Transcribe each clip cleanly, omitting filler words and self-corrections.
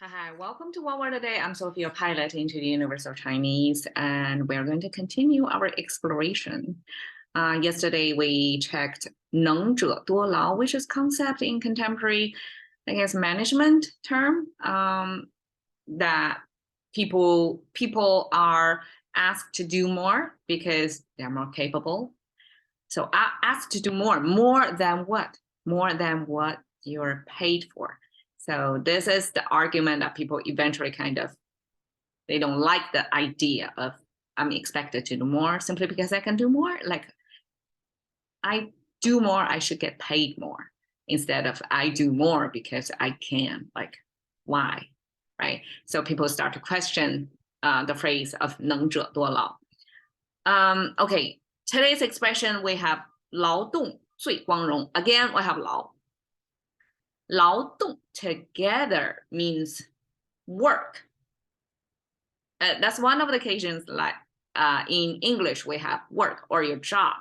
Hi, welcome to One Word a Day. I'm Sophia, pilot into the Universal Chinese, and we're going to continue our exploration. Yesterday, we checked 能者多劳, which is concept in contemporary, I guess, management term, that people are asked to do more because they're more capable. So asked to do more than what? More than what you're paid for. So this is the argument that people eventually they don't like the idea of I'm expected to do more simply because I can do more. Like I do more, I should get paid more instead of I do more because I can. Like why, right? So people start to question the phrase of 能者多劳. Okay, today's expression we have 劳动最光荣. Again, we have 劳. 劳动 together means work. That's one of the occasions like in English we have work or your job.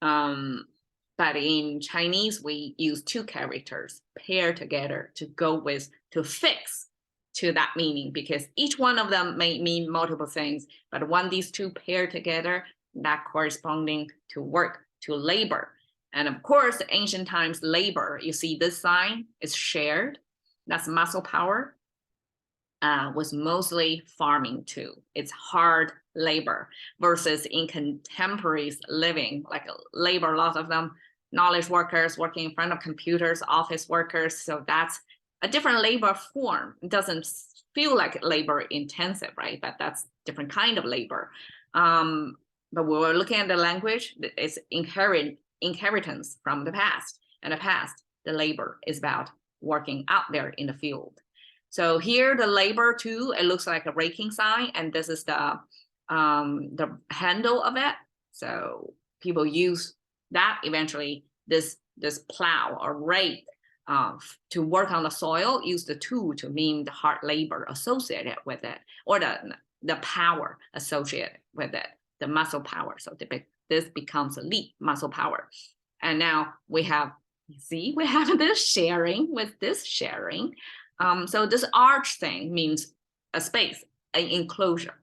But in Chinese we use two characters paired together to fix to that meaning, because each one of them may mean multiple things, but when these two pair together, that corresponding to work, to labor. And of course, ancient times labor, you see this sign is shared. That's muscle power. Was mostly farming too. It's hard labor versus in contemporary living, like labor, a lot of them, knowledge workers working in front of computers, office workers. So that's a different labor form. It doesn't feel like labor intensive, right? But that's different kind of labor. But we were looking at the language, it's inheritance from the past. And the past, the labor is about working out there in the field. So here the labor too, it looks like a raking sign, and this is the handle of it. So people use that eventually, this plow or rake to work on the soil, use the tool to mean the hard labor associated with it, or the power associated with it, the muscle power. So this becomes a lead muscle power. And now we have, see, we have this sharing with this sharing. So this arch thing means a space, an enclosure.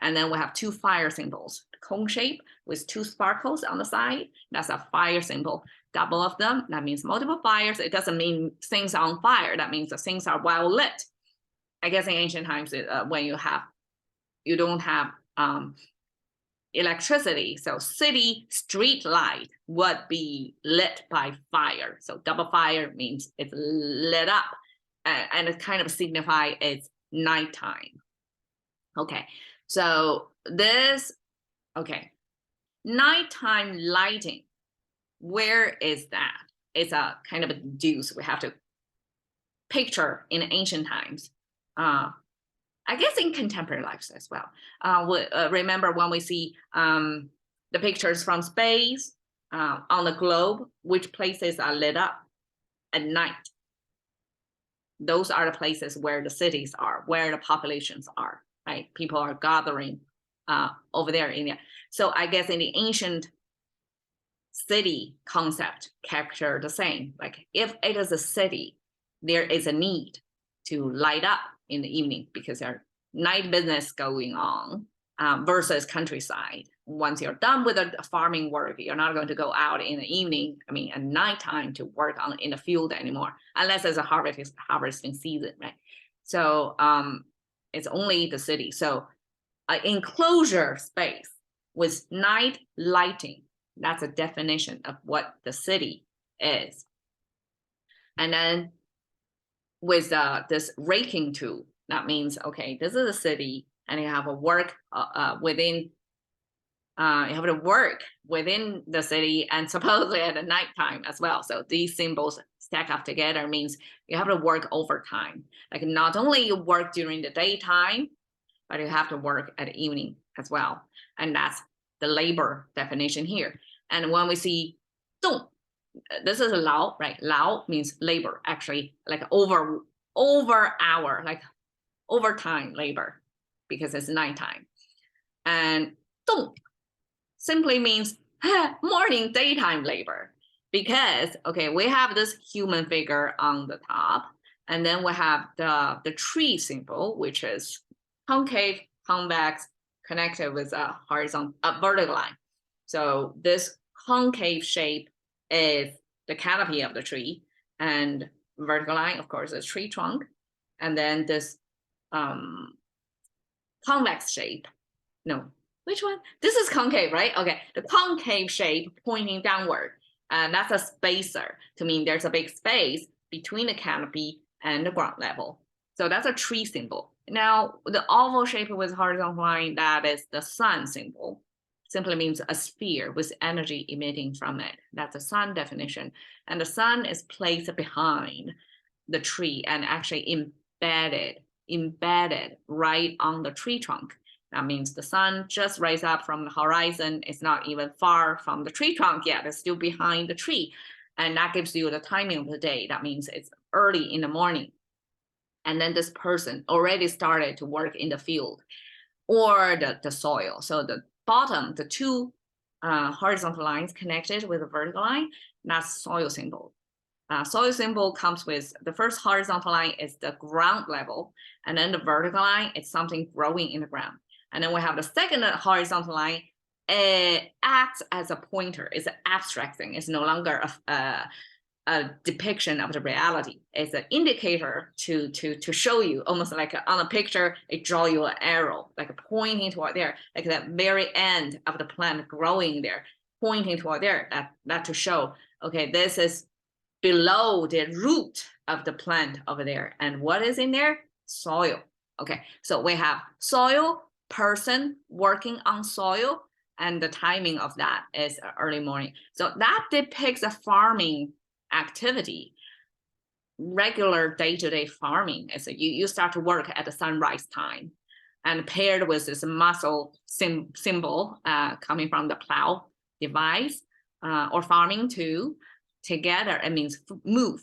And then we have two fire symbols, cone shape with two sparkles on the side. That's a fire symbol. Double of them, that means multiple fires. It doesn't mean things are on fire. That means the things are well lit. I guess in ancient times, when you don't have electricity, so city street light would be lit by fire. So double fire means it's lit up, and it kind of signify it's nighttime. Okay, so this, okay, nighttime lighting, where is that? It's a kind of a deduce. We have to picture in ancient times. I guess in contemporary lives as well. Remember when we see the pictures from space on the globe, which places are lit up at night? Those are the places where the cities are, where the populations are, right? People are gathering over there in there. So I guess in the ancient city concept capture the same. Like if it is a city, there is a need to light up in the evening because there's night business going on versus countryside. Once you're done with the farming work, you're not going to go out in the evening, I mean at nighttime, to work in the field anymore, unless it's a harvesting season, right? So it's only the city. So enclosure space with night lighting, that's a definition of what the city is. And then with this raking tool, that means, okay, this is a city and you have a work within, you have to work within the city and supposedly at the nighttime as well. So these symbols stack up together means you have to work overtime. Like not only you work during the daytime, but you have to work at the evening as well. And that's the labor definition here. And when we see 动, this is a 劳, right? 劳 means labor, actually, like over hour, like overtime labor, because it's nighttime. And 动 simply means morning, daytime labor, because, okay, we have this human figure on the top, And then we have the tree symbol, which is concave, convex, connected with a vertical line. So this concave shape is the canopy of the tree, and vertical line, of course, is tree trunk. And then this convex shape, no, which one? This is concave, right? Okay, the concave shape pointing downward, and that's a spacer to mean there's a big space between the canopy and the ground level. So that's a tree symbol. Now, the oval shape with horizontal line, that is the sun symbol. Simply means a sphere with energy emitting from it. That's a sun definition. And the sun is placed behind the tree and actually embedded right on the tree trunk. That means the sun just rises up from the horizon. It's not even far from the tree trunk yet. It's still behind the tree. And that gives you the timing of the day. That means it's early in the morning. And then this person already started to work in the field or the soil. So the bottom, the two horizontal lines connected with a vertical line, that's soil symbol. Soil symbol comes with the first horizontal line is the ground level, and then the vertical line is something growing in the ground. And then we have the second horizontal line. It acts as a pointer. It's an abstract thing. It's no longer a depiction of the reality. It's an indicator to show you, almost like on a picture, it draw you an arrow, like pointing toward there, like that very end of the plant growing there, pointing toward there, that to show, okay, this is below the root of the plant over there. And what is in there? Soil. Okay, so we have soil, person working on soil, and the timing of that is early morning. So that depicts a farming activity, regular day-to-day farming. So you start to work at the sunrise time, and paired with this muscle symbol coming from the plow device or farming tool, together it means move.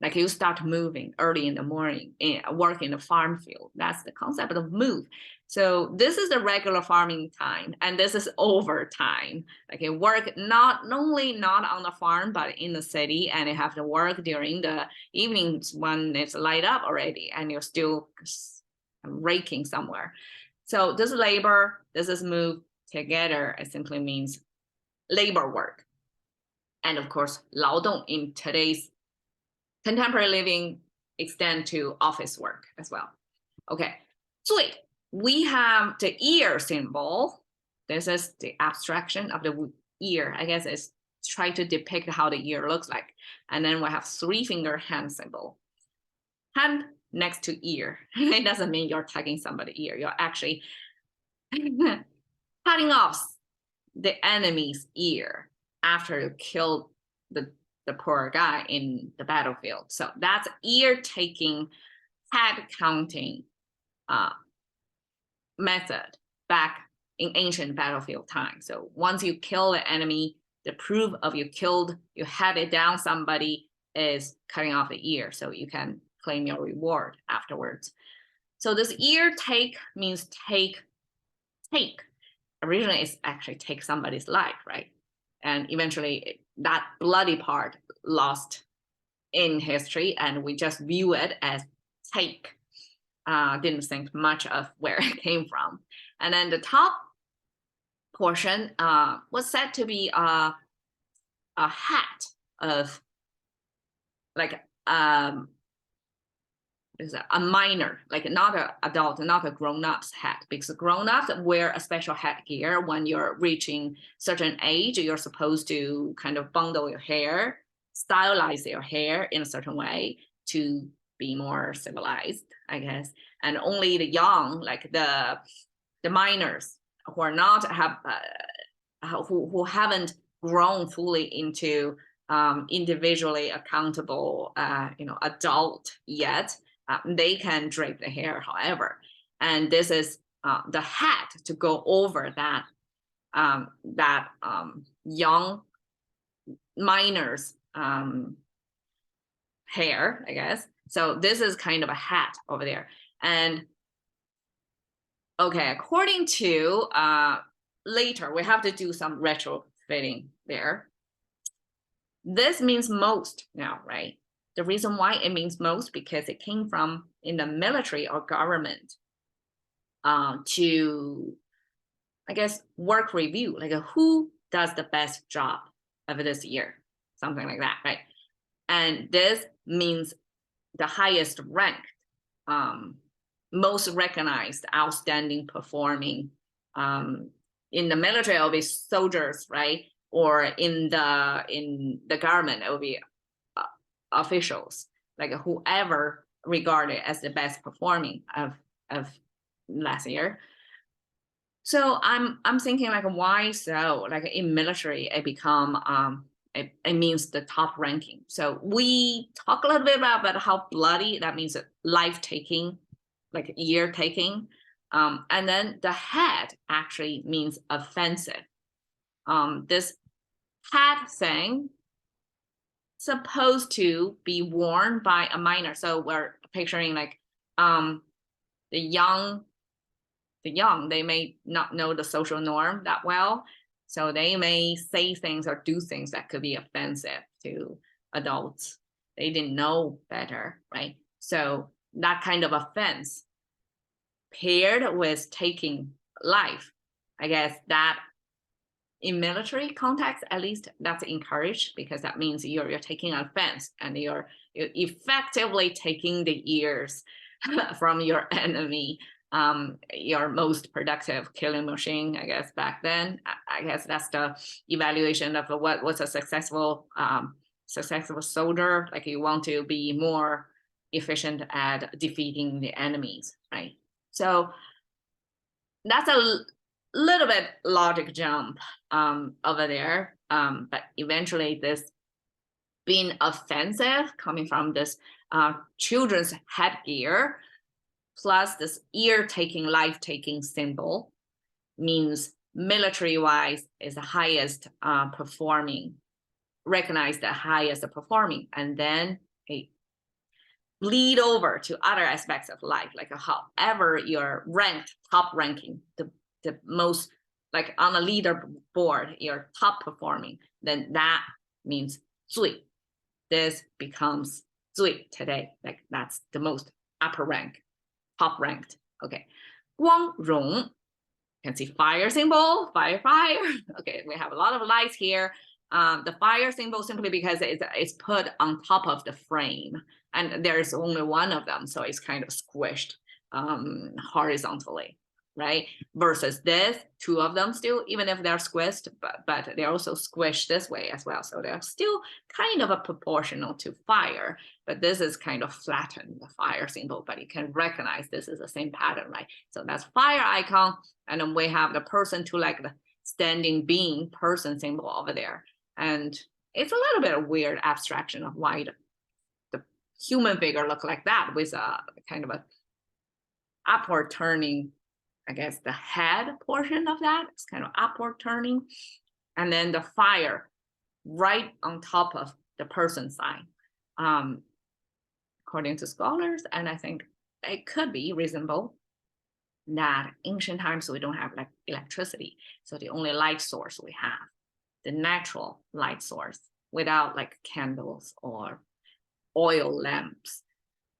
Like you start moving early in the morning, work in the farm field. That's the concept of move. So this is the regular farming time, and this is overtime. Like you work not only not on the farm, but in the city, and you have to work during the evenings when it's light up already, and you're still raking somewhere. So this is labor, this is move together. It simply means labor work. And of course, 劳动 in today's contemporary living extend to office work as well. Okay, 最 we have the ear symbol. This is the abstraction of the ear. I guess it's try to depict how the ear looks like. And then we have 3-finger hand symbol. Hand next to ear. It doesn't mean you're tugging somebody's ear. You're actually cutting off the enemy's ear after you killed the poor guy in the battlefield. So that's ear taking, head counting method back in ancient battlefield time. So once you kill the enemy, the proof of you headed down somebody is cutting off the ear, so you can claim your reward afterwards. So this ear take means take. Originally it's actually take somebody's life, right? And eventually that bloody part lost in history, and we just view it as take. Didn't think much of where it came from. And then the top portion was said to be a hat of like is a minor, like not an adult, not a grown-up's hat, because grown-ups wear a special headgear. When you're reaching certain age, you're supposed to kind of bundle your hair, stylize your hair in a certain way to be more civilized, I guess. And only the young, like the minors who are not who haven't grown fully into individually accountable adult yet, they can drape the hair, however. And this is the hat to go over that young minor's hair, I guess. So this is kind of a hat over there. And okay, according to later, we have to do some retrofitting there. This means most now, right? the reason why it means most, because it came from in the military or government to, I guess, work review, like who does the best job of this year, something like that, right? And this means the highest ranked, most recognized, outstanding performing. In the military, it'll be soldiers, right? Or in the government, it will be officials, like whoever regarded as the best performing of last year. So I'm thinking like, why so? Like in military, it become it means the top ranking. So we talk a little bit about how bloody that means, life taking, like year taking. And then the head actually means offensive. This head thing supposed to be worn by a minor. So we're picturing like the young, they may not know the social norm that well. So they may say things or do things that could be offensive to adults. They didn't know better, right? So that kind of offense paired with taking life, I guess that in military context, at least that's encouraged, because that means you're taking offense and you're effectively taking the ears from your enemy, your most productive killing machine, I guess back then. I guess that's the evaluation of what was a successful soldier. Like you want to be more efficient at defeating the enemies, right? So that's a little bit logic jump over there, but eventually this being offensive coming from this children's headgear plus this ear-taking, life-taking symbol means military-wise is the highest performing, recognized the highest performing, and then a bleed over to other aspects of life, like however you're ranked, top ranking, the most, like on a leaderboard, you're top performing, then that means 最. This becomes 最 today, like that's the most upper rank, top ranked. Okay, 光荣, you can see fire symbol, fire. Okay, we have a lot of lights here. The fire symbol simply because it's put on top of the frame, and there's only one of them, so it's kind of squished horizontally, right? Versus this, two of them still, even if they're squished, but they're also squished this way as well. So they're still kind of a proportional to fire, but this is kind of flattened, the fire symbol, but you can recognize this is the same pattern, right? So that's fire icon, and then we have the person to like the standing being person symbol over there. And it's a little bit of weird abstraction of why the human figure look like that with a kind of a upward turning, I guess the head portion of that is kind of upward turning. And then the fire right on top of the person sign. According to scholars, and I think it could be reasonable, that ancient times we don't have like electricity. So the only light source we have, the natural light source, without like candles or oil lamps,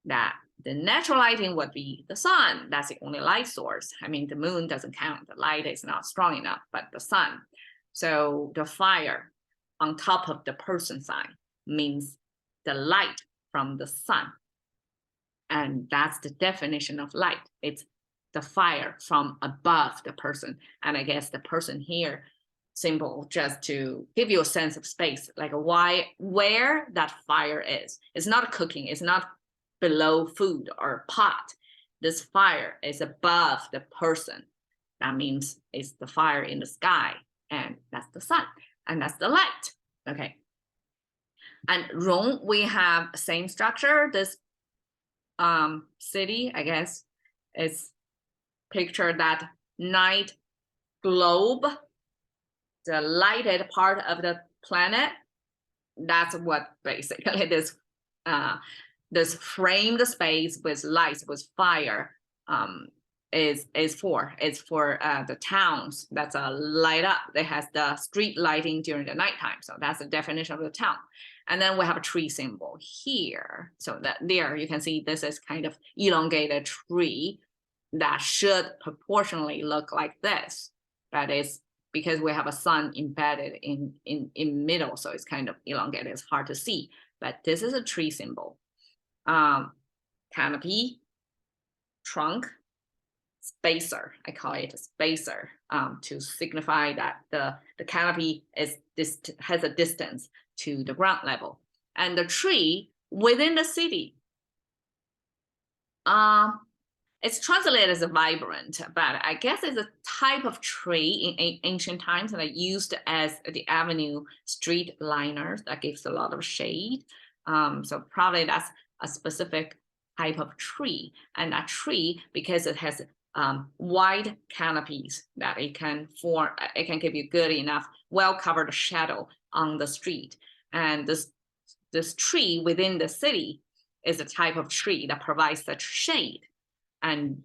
that the natural lighting would be the sun. That's the only light source. I mean, the moon doesn't count. The light is not strong enough, but the sun. So the fire on top of the person sign means the light from the sun. And that's the definition of light. It's the fire from above the person. And I guess the person here symbol just to give you a sense of space, like where that fire is. It's not cooking, it's not below food or pot. This fire is above the person. That means it's the fire in the sky, and that's the sun, and that's the light. Okay. And Rong, we have same structure. This city, I guess, is picture that night globe, the lighted part of the planet. That's what basically this framed space with lights, with fire, is for. It's for the towns that's light up. It has the street lighting during the nighttime. So that's the definition of the town. And then we have a tree symbol here. So that there you can see this is kind of elongated tree that should proportionally look like this. That is because we have a sun embedded in middle, so it's kind of elongated, it's hard to see. But this is a tree symbol. Canopy, trunk, spacer, I call it a spacer, to signify that the canopy has a distance to the ground level. And the tree within the city, it's translated as a vibrant, but I guess it's a type of tree in ancient times that are used as the avenue street liners that gives a lot of shade. So probably that's a specific type of tree. And that tree, because it has wide canopies that it can give you good enough, well-covered shadow on the street. And this tree within the city is a type of tree that provides such shade. And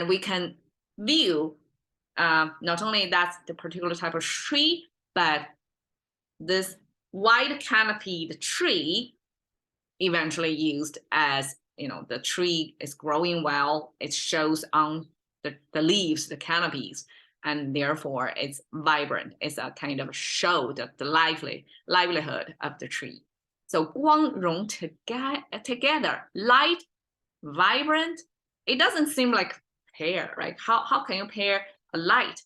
we can view not only that's the particular type of tree, but this wide canopied tree eventually used as, the tree is growing well, it shows on the leaves, the canopies, and therefore it's vibrant. It's a kind of show the livelihood of the tree. So 光荣 together, light, vibrant. It doesn't seem like pair, right? How can you pair a light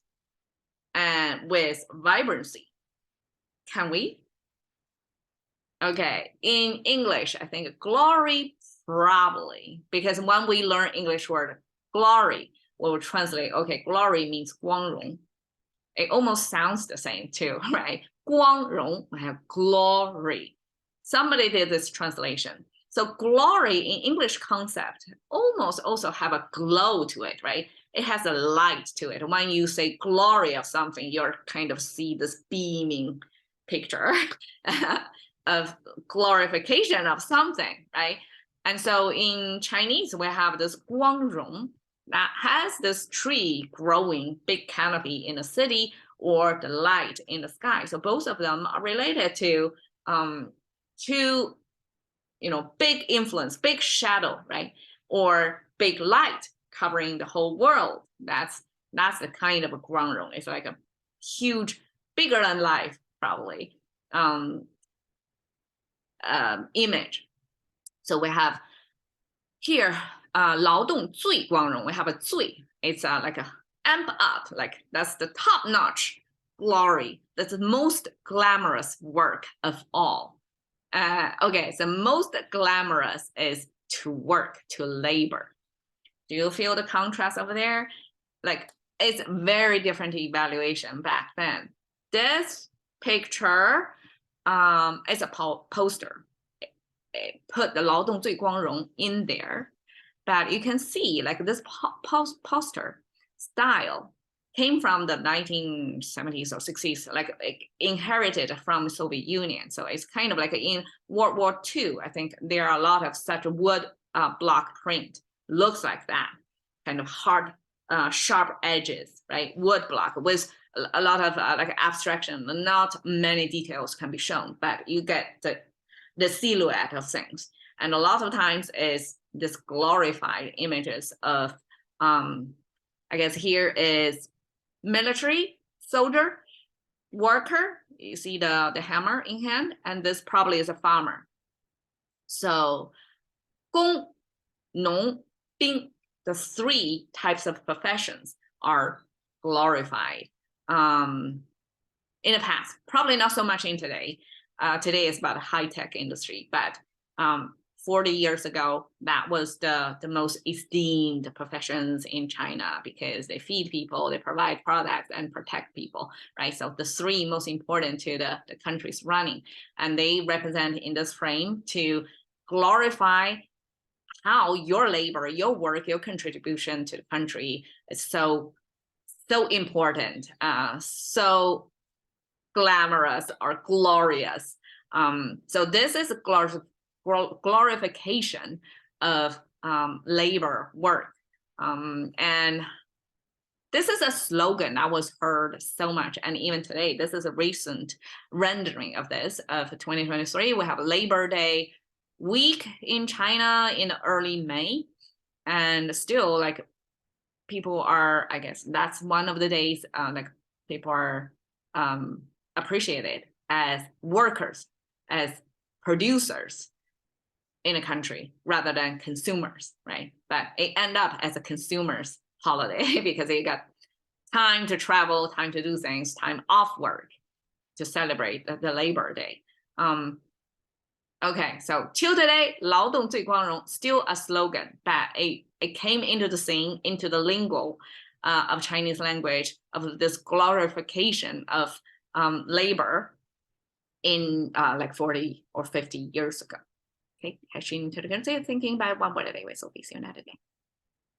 and with vibrancy? Can we? Okay, in English, I think glory probably, because when we learn English word glory, we'll translate, okay, glory means 光荣. It almost sounds the same too, right? 光荣, I have glory. Somebody did this translation. So glory in English concept almost also have a glow to it, right? It has a light to it. When you say glory of something, you're kind of see this beaming picture of glorification of something, right? And so in Chinese, we have this 光荣 that has this tree growing, big canopy in the city, or the light in the sky. So both of them are related to big influence, big shadow, right? Or big light covering the whole world. That's the kind of a 光荣. It's like a huge, bigger than life, probably, image. So we have here, 劳动最光荣. We have a 最. It's like a amp up, like that's the top-notch glory. That's the most glamorous work of all. Okay, so most glamorous is to work, to labor. Do you feel the contrast over there? Like, it's very different evaluation back then. This picture is a poster. It put the 劳动最光荣 in there, but you can see like this poster style came from the 1970s or 60s, like inherited from Soviet Union. So it's kind of like in World War II, I think there are a lot of such wood block print, looks like that, kind of hard, sharp edges, right? Wood block with a lot of like abstraction, not many details can be shown, but you get the silhouette of things. And a lot of times is this glorified images of, I guess here is military, soldier, worker. You see the hammer in hand, and this probably is a farmer. So 工, 农, 兵, the three types of professions are glorified in the past, probably not so much in today. Today is about a high-tech industry, but 40 years ago, that was the most esteemed professions in China because they feed people, they provide products, and protect people, right? So the three most important to the country's running, and they represent in this frame to glorify how your labor, your work, your contribution to the country is so important, so glamorous or glorious. So this is a glorification of labor work. And this is a slogan that was heard so much. And even today, this is a recent rendering of this of 2023. We have Labor Day week in China in early May. And still like people are, I guess that's one of the days like people are appreciated as workers, as producers in a country rather than consumers, right? But it end up as a consumer's holiday because you got time to travel, time to do things, time off work to celebrate the Labor Day. Okay, so till today, 劳动最光荣 still a slogan, but it came into the scene, into the lingo of Chinese language, of this glorification of labor in like 40 or 50 years ago. Okay, Hashing to the thinking by one word a day with Sophie. See you another day.